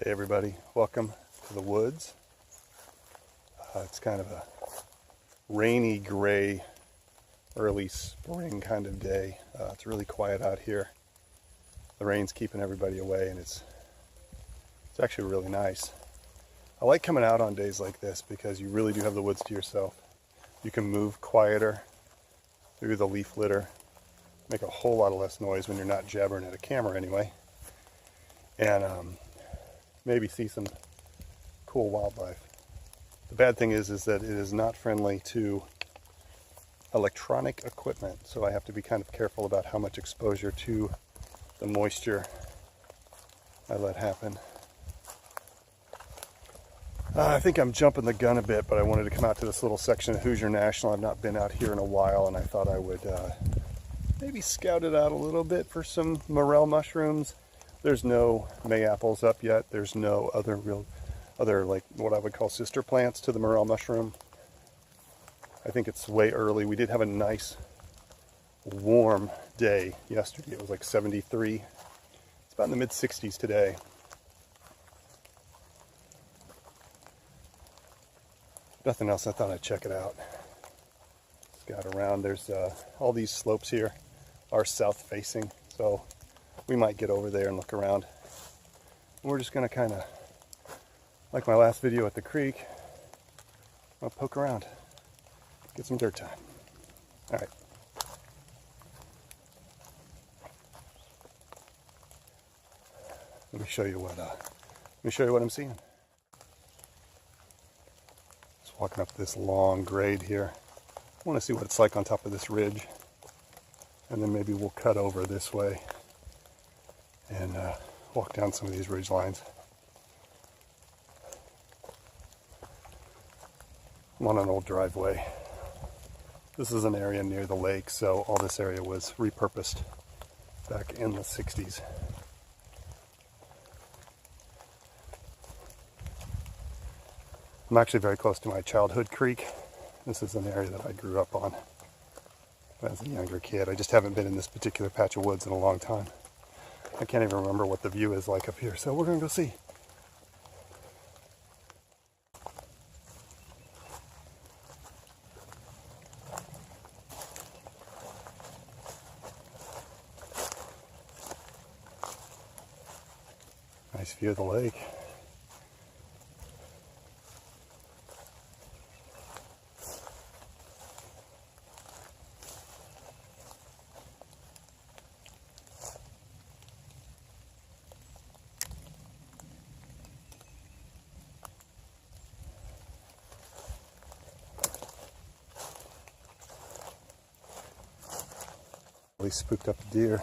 Hey everybody, welcome to the woods. It's kind of a rainy, gray, early spring kind of day. It's really quiet out here. The rain's keeping everybody away and it's actually really nice. I like coming out on days like this because you really do have the woods to yourself. You can move quieter through the leaf litter, make a whole lot of less noise when you're not jabbering at a camera anyway. And maybe see some cool wildlife. The bad thing is that it is not friendly to electronic equipment, so I have to be kind of careful about how much exposure to the moisture I let happen. I think I'm jumping the gun a bit, but I wanted to come out to this little section of Hoosier National. I've not been out here in a while, and I thought I would maybe scout it out a little bit for some morel mushrooms. There's no May-apples up yet. There's no other like what I would call sister plants to the morel mushroom. I think it's way early. We did have a nice warm day yesterday. It was like 73. It's about in the mid 60s today. Nothing else. I thought I'd check it out. Scout around. There's all these slopes here are south facing, so we might get over there and look around. We're just going to kind of, like my last video at the creek, I'll poke around, get some dirt time. All right. Let me show you what I'm seeing. Just walking up this long grade here. I want to see what it's like on top of this ridge, and then maybe we'll cut over this way and walk down some of these ridge lines. I'm on an old driveway. This is an area near the lake, so all this area was repurposed back in the 60s. I'm actually very close to my childhood creek. This is an area that I grew up on as a younger kid. I just haven't been in this particular patch of woods in a long time. I can't even remember what the view is like up here, so we're going to go see. Nice view of the lake. We spooked up a deer.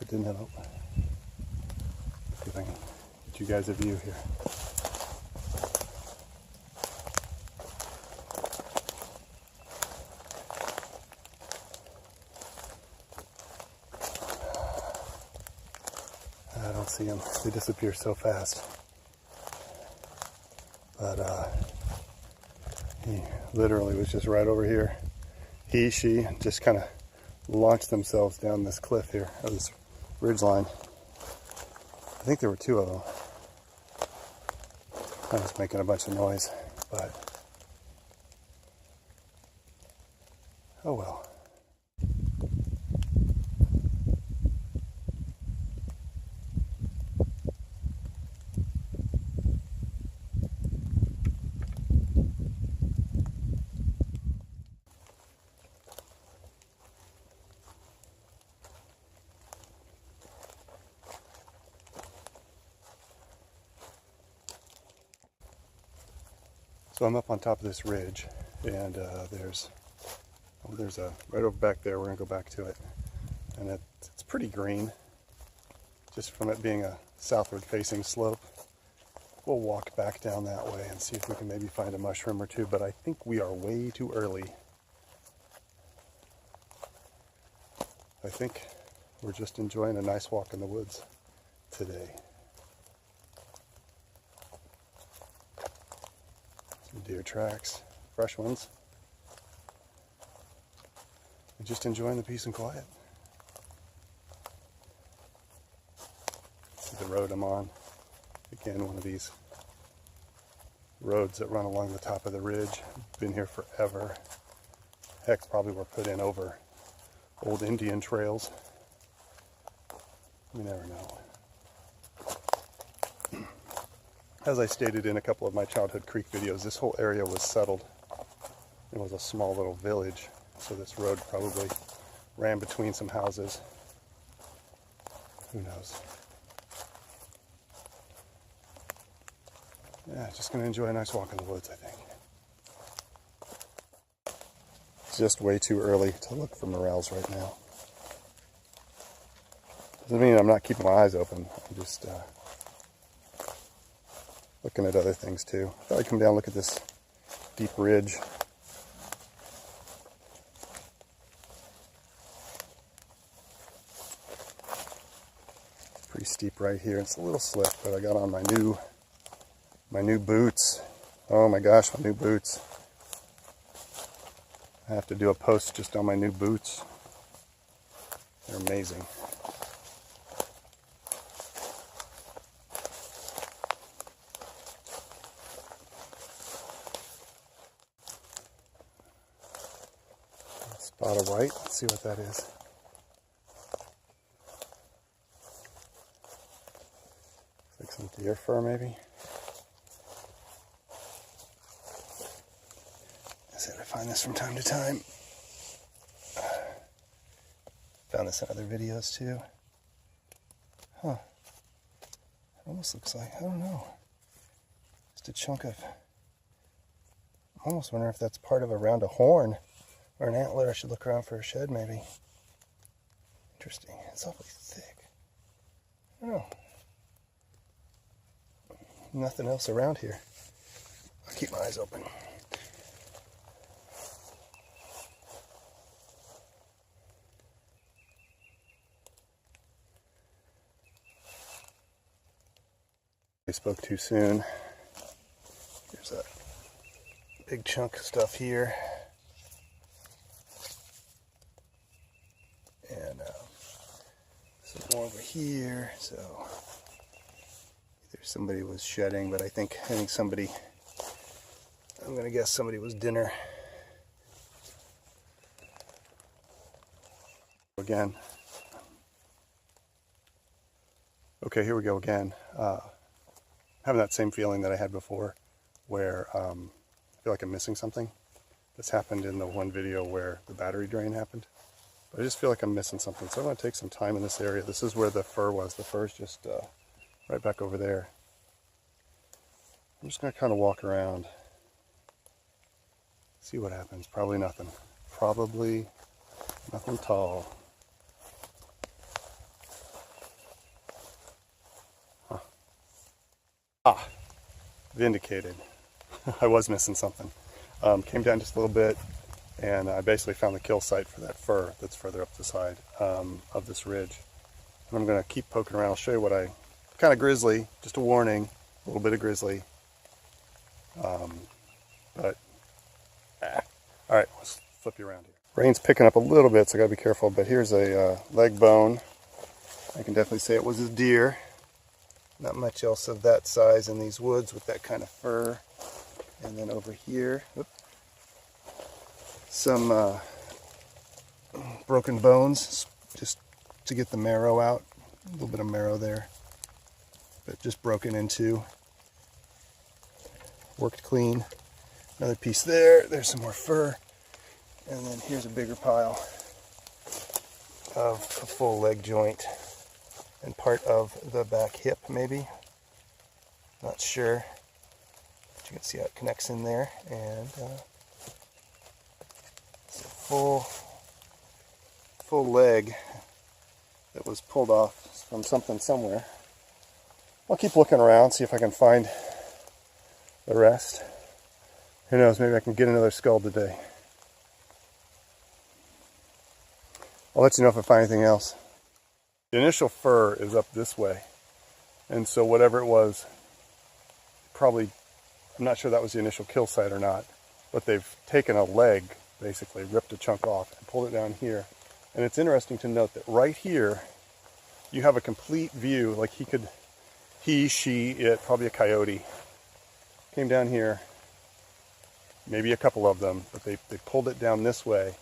It didn't help. See if I can get you guys a view here. I don't see them. They disappear so fast. But he literally was just right over here. She just kind of launched themselves down this cliff here, or this ridge line. I think there were two of them. I was making a bunch of noise, but oh well. So I'm up on top of this ridge, and there's a, right over back there, we're going to go back to it, and it's pretty green, just from it being a southward facing slope. We'll walk back down that way and see if we can maybe find a mushroom or two, but I think we are way too early. I think we're just enjoying a nice walk in the woods today. Deer tracks, fresh ones. And just enjoying the peace and quiet. the road I'm on. Again, one of these roads that run along the top of the ridge. Been here forever. Heck, probably were put in over old Indian trails. You never know. As I stated in a couple of my childhood creek videos, this whole area was settled. It was a small little village, so this road probably ran between some houses. Who knows? Yeah, just going to enjoy a nice walk in the woods, I think. It's just way too early to look for morels right now. Doesn't mean I'm not keeping my eyes open. I'm just looking at other things too. I thought I'd come down and look at this deep ridge. Pretty steep right here. It's a little slip, but I got on my new boots. Oh my gosh, my new boots. I have to do a post just on my new boots. They're amazing. Spot of white. Let's see what that is. Looks like some deer fur, maybe. I said I find this from time to time. Found this in other videos too. Huh. It almost looks like, I don't know. Just a chunk of, I almost wonder if that's part of around a horn or an antler. I should look around for a shed maybe. Interesting. It's awfully thick. I don't know. Nothing else around here. I'll keep my eyes open. I spoke too soon. Here's a big chunk of stuff here. And some more over here. So either somebody was shedding, but I think somebody, I'm going to guess somebody was dinner. Again. Okay, here we go again. Having that same feeling that I had before, where I feel like I'm missing something. This happened in the one video where the battery drain happened. But I just feel like I'm missing something, so I'm going to take some time in this area. This is where the fir was. The fir's just right back over there. I'm just going to kind of walk around, see what happens. Probably nothing. Probably nothing tall. Vindicated. I was missing something. Came down just a little bit, and I basically found the kill site for that fir that's further up the side of this ridge. And I'm going to keep poking around. I'll show you what I... Kind of grizzly, just a warning, a little bit of grizzly. But, alright, let's flip you around here. Rain's picking up a little bit, so I got to be careful, but here's a leg bone. I can definitely say it was a deer. Not much else of that size in these woods with that kind of fur. And then over here, some broken bones, just to get the marrow out. A little bit of marrow there, but just broken into. Worked clean. Another piece there. There's some more fur. And then here's a bigger pile of a full leg joint. And part of the back hip, maybe. Not sure. But you can see how it connects in there. And it's a full leg that was pulled off from something somewhere. I'll keep looking around, see if I can find the rest. Who knows, maybe I can get another skull today. I'll let you know if I find anything else. The initial fur is up this way, and so whatever it was, probably, I'm not sure that was the initial kill site or not, but they've taken a leg, basically, ripped a chunk off and pulled it down here. And it's interesting to note that right here, you have a complete view, like he could he, she, it, probably a coyote, came down here, maybe a couple of them, but they pulled it down this way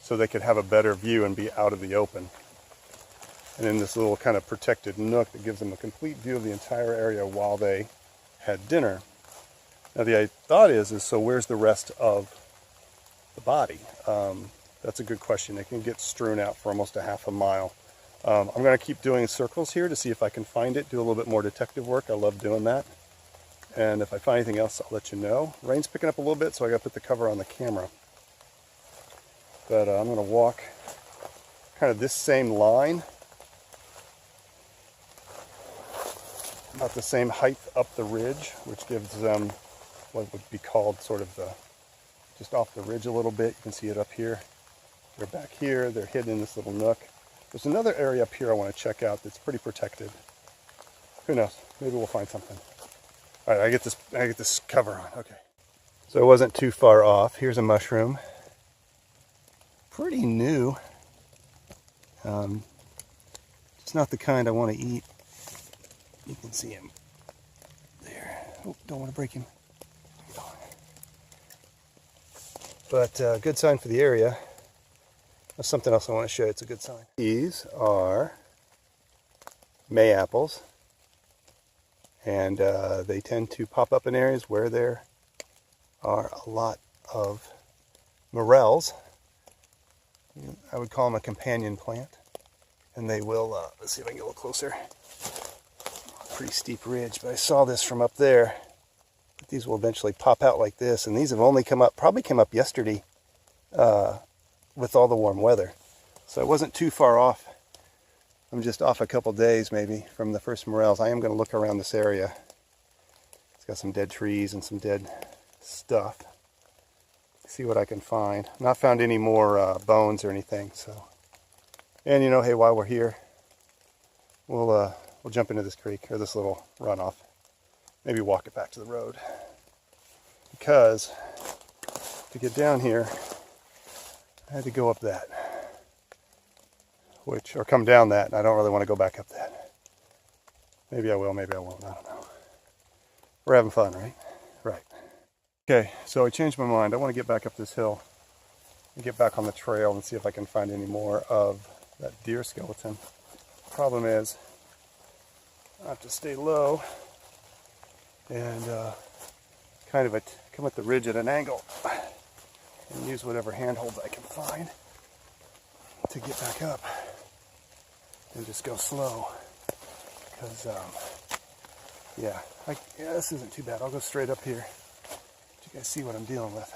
so they could have a better view and be out of the open. And in this little kind of protected nook that gives them a complete view of the entire area while they had dinner. Now the thought is so where's the rest of the body? That's a good question. It can get strewn out for almost a half a mile. I'm going to keep doing circles here to see if I can find it, do a little bit more detective work. I love doing that. And if I find anything else, I'll let you know. Rain's picking up a little bit, so I got to put the cover on the camera. But I'm going to walk kind of this same line, about the same height up the ridge, which gives them what would be called sort of just off the ridge a little bit. You can see it up here. They're back here. They're hidden in this little nook. There's another area up here I want to check out that's pretty protected. Who knows? Maybe we'll find something. All right, I get this cover on. Okay. So it wasn't too far off. Here's a mushroom. Pretty new. It's not the kind I want to eat. You can see him there. Oh, don't want to break him. But good sign for the area. There's something else I want to show you. It's a good sign. These are May apples. And they tend to pop up in areas where there are a lot of morels. I would call them a companion plant. And they will, let's see if I can get a little closer. Pretty steep ridge, but I saw this from up there. These will eventually pop out like this, and these have only come up, probably came up yesterday with all the warm weather. So I wasn't too far off. I'm just off a couple days maybe from the first morels. I am going to look around this area. It's got some dead trees and some dead stuff. See what I can find. Not found any more bones or anything. So, and you know, hey, while we're here, we'll jump into this creek or this little runoff. Maybe walk it back to the road. Because to get down here, I had to go up that. Or come down that, and I don't really want to go back up that. Maybe I will, maybe I won't, I don't know. We're having fun, right? Right. Okay, so I changed my mind. I want to get back up this hill and get back on the trail and see if I can find any more of that deer skeleton. Problem is, I have to stay low and kind of come at the ridge at an angle and use whatever handholds I can find to get back up and just go slow because yeah, this isn't too bad. I'll go straight up here. You guys see what I'm dealing with.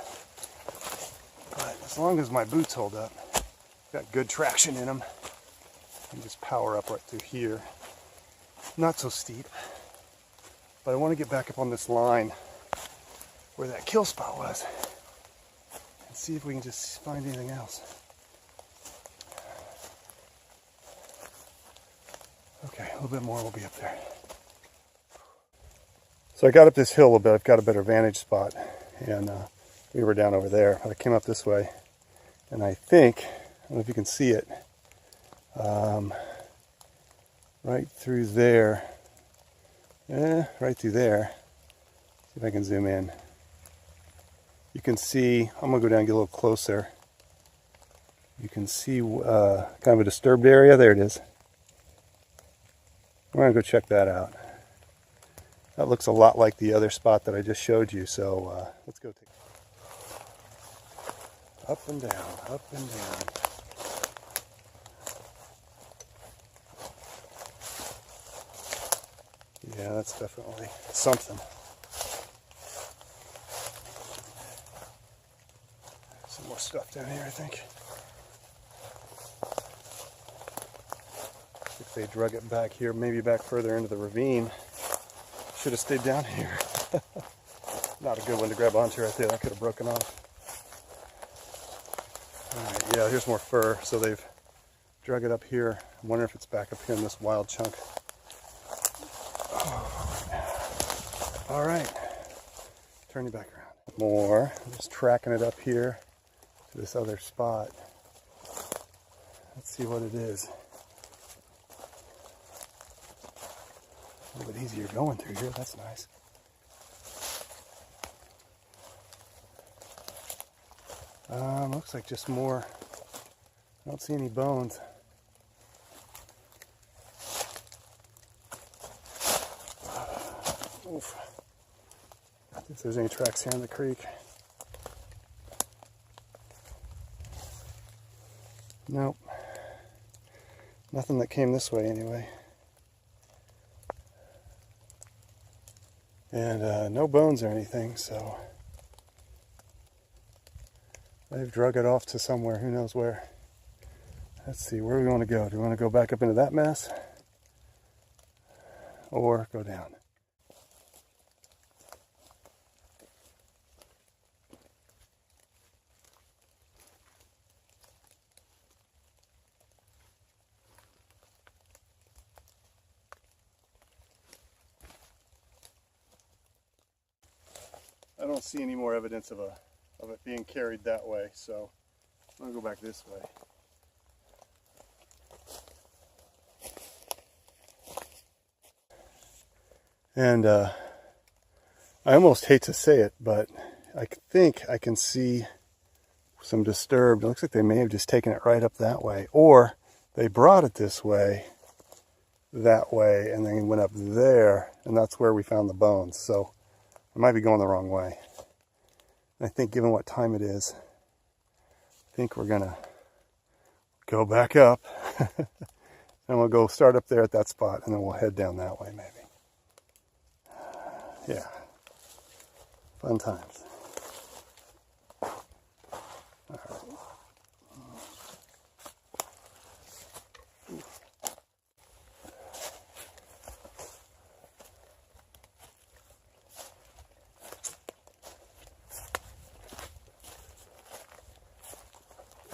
But as long as my boots hold up, got good traction in them, and just power up right through here. Not so steep, but I want to get back up on this line where that kill spot was and see if we can just find anything else. Okay, a little bit more, we'll be up there. So I got up this hill a little bit. I've got a better vantage spot, and we were down over there. But I came up this way, and I think, I don't know if you can see it, right through there. Right through there. See if I can zoom in. You can see, I'm going to go down and get a little closer. You can see kind of a disturbed area. There it is. We're going to go check that out. That looks a lot like the other spot that I just showed you, so let's go take it. Up and down, up and down. Yeah, that's definitely something. Some more stuff down here, I think. If they drug it back here, maybe back further into the ravine. Should have stayed down here. Not a good one to grab onto right there. That could have broken off. Alright, yeah, here's more fur. So they've drug it up here. I wonder if it's back up here in this wild chunk. Alright. Turn you back around. More. I'm just tracking it up here to this other spot. Let's see what it is. A little bit easier going through here, that's nice. Looks like just more. I don't see any bones. Oof. If there's any tracks here in the creek. Nope. Nothing that came this way anyway. And no bones or anything, so they've drug it off to somewhere, who knows where. Let's see, where do we want to go? Do we want to go back up into that mess? Or go down? I don't see any more evidence of it being carried that way, so I'm going to go back this way. And I almost hate to say it, but I think I can see some disturbed. It looks like they may have just taken it right up that way, or they brought it this way, that way, and then went up there, and that's where we found the bones. So I might be going the wrong way. And I think given what time it is, I think we're gonna go back up and we'll go start up there at that spot, and then we'll head down that way maybe. Yeah, fun times. All right.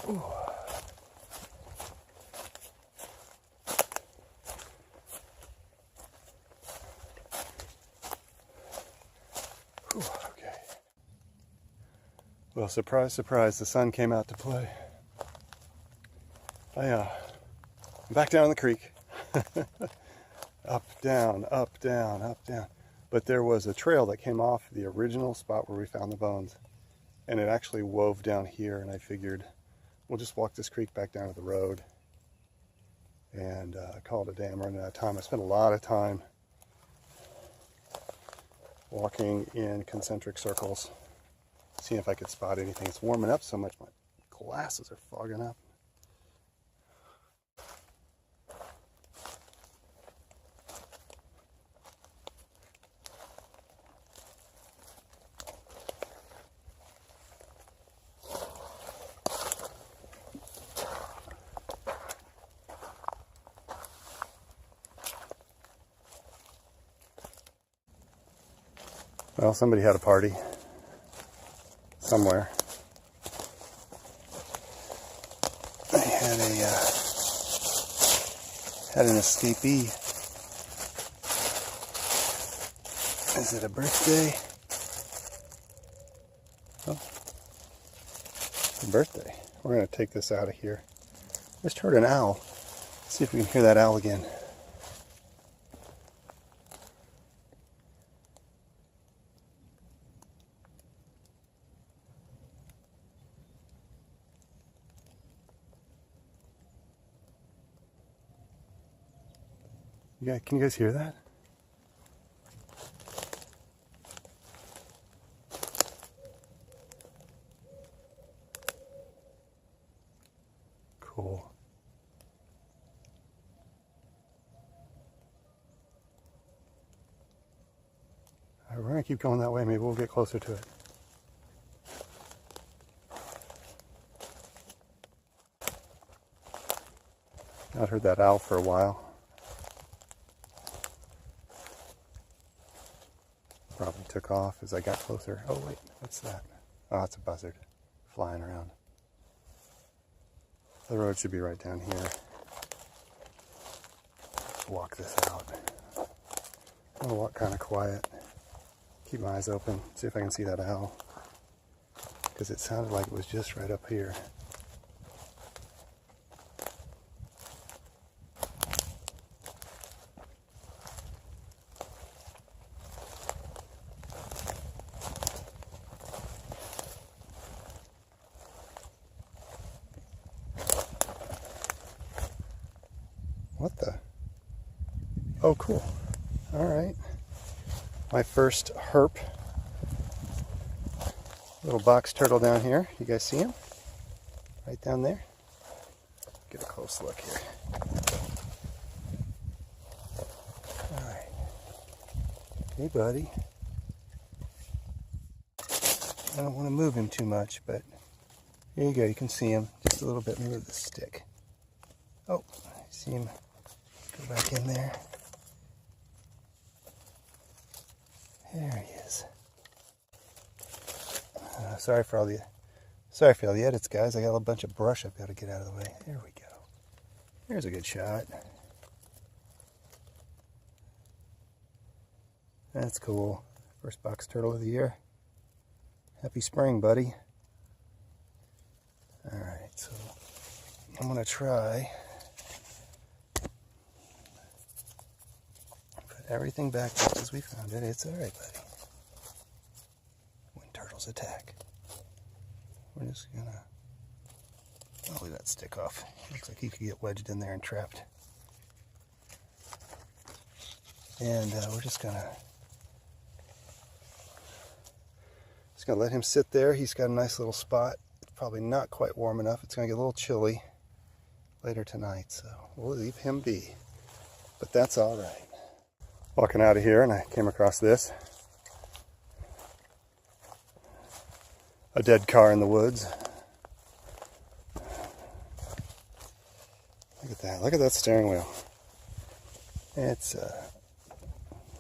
Ooh. Okay. Well, surprise, surprise, the sun came out to play. I'm back down in the creek. Up, down, up, down, up, down. But there was a trail that came off the original spot where we found the bones. And it actually wove down here, and I figured we'll just walk this creek back down to the road and call it a day. I'm running out of time. I spent a lot of time walking in concentric circles, seeing if I could spot anything. It's warming up so much, my glasses are fogging up. Well, somebody had a party somewhere. They had an escapee. Is it a birthday? Oh, it's a birthday. We're going to take this out of here. Just heard an owl. Let's see if we can hear that owl again. Yeah, can you guys hear that? Cool. All right, we're gonna keep going that way. Maybe we'll get closer to it. I'd heard that owl for a while. Probably took off as I got closer. Oh wait, what's that? Oh, it's a buzzard flying around. The road should be right down here. Let's walk this out. I'm gonna walk kind of quiet. Keep my eyes open, see if I can see that owl. Because it sounded like it was just right up here. Oh, cool. All right. My first herp. Little box turtle down here. You guys see him? Right down there. Get a close look here. All right. Hey, buddy. I don't want to move him too much, but here you go. You can see him just a little bit. Maybe with the stick. Oh, see him go back in there. There he is. Sorry for all the edits, guys. I got a bunch of brush I've got to get out of the way. There we go. There's a good shot. That's cool. First box turtle of the year. Happy spring, buddy. All right, so I'm gonna try put everything back just as we found it. It's all right, buddy. When turtles attack, we're just gonna leave that stick off. Looks like he could get wedged in there and trapped. And we're just gonna let him sit there. He's got a nice little spot. It's probably not quite warm enough. It's gonna get a little chilly later tonight, so we'll leave him be. But that's all right. Walking out of here, and I came across this. A dead car in the woods. Look at that. Look at that steering wheel. It's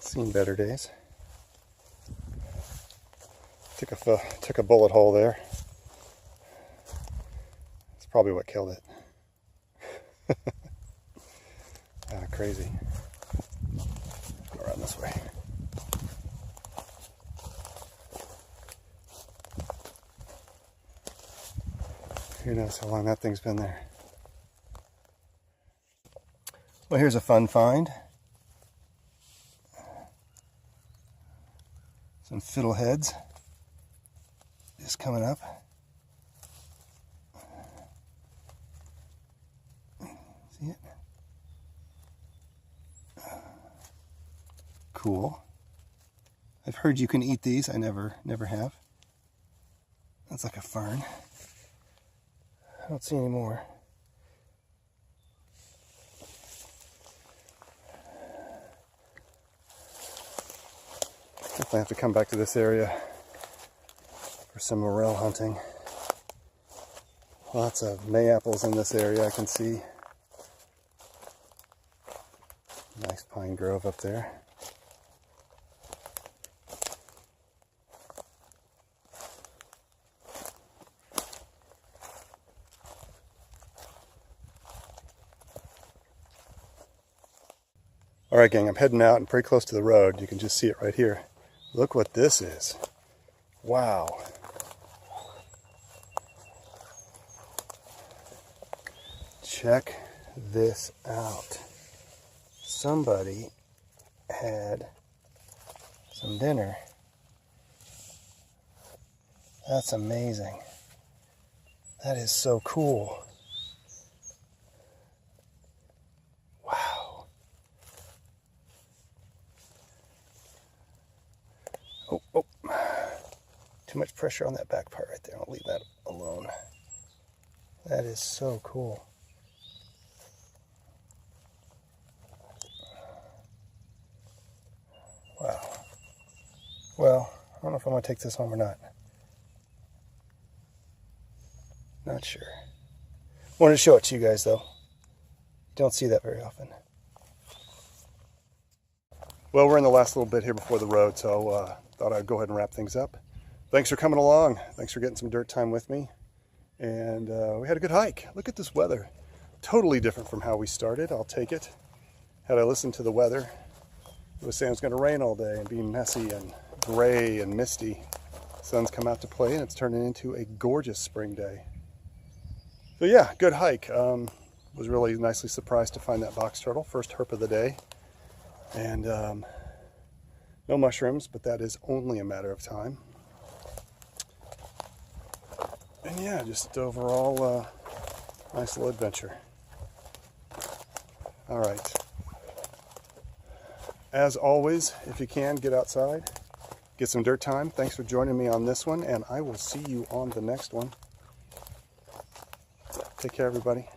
seen better days. Took a bullet hole there. It's probably what killed it. Crazy. Go around this way. Who knows how long that thing's been there. Well, here's a fun find. Some fiddleheads just coming up. See it? Cool. I've heard you can eat these. I never have. That's like a fern. I don't see any more. Definitely have to come back to this area for some morel hunting. Lots of mayaples in this area I can see. Nice pine grove up there. All right, gang, I'm heading out and pretty close to the road. You can just see it right here. Look what this is. Wow. Check this out. Somebody had some dinner. That's amazing. That is so cool. Wow. Oh. Too much pressure on that back part right there. I'll leave that alone. That is so cool. Wow. Well, I don't know if I want to take this home or not. Not sure. Wanted to show it to you guys, though. Don't see that very often. Well, we're in the last little bit here before the road, so thought I'd go ahead and wrap things up. Thanks for coming along. Thanks for getting some dirt time with me. And we had a good hike. Look at this weather. Totally different from how we started. I'll take it. Had I listened to the weather, it was saying it was going to rain all day and be messy and gray and misty. The sun's come out to play, and it's turning into a gorgeous spring day. So yeah, good hike. Was really nicely surprised to find that box turtle. First herp of the day. And no mushrooms, but that is only a matter of time. And yeah, just overall nice little adventure. All right. As always, if you can, get outside, get some dirt time. Thanks for joining me on this one, and I will see you on the next one. Take care, everybody.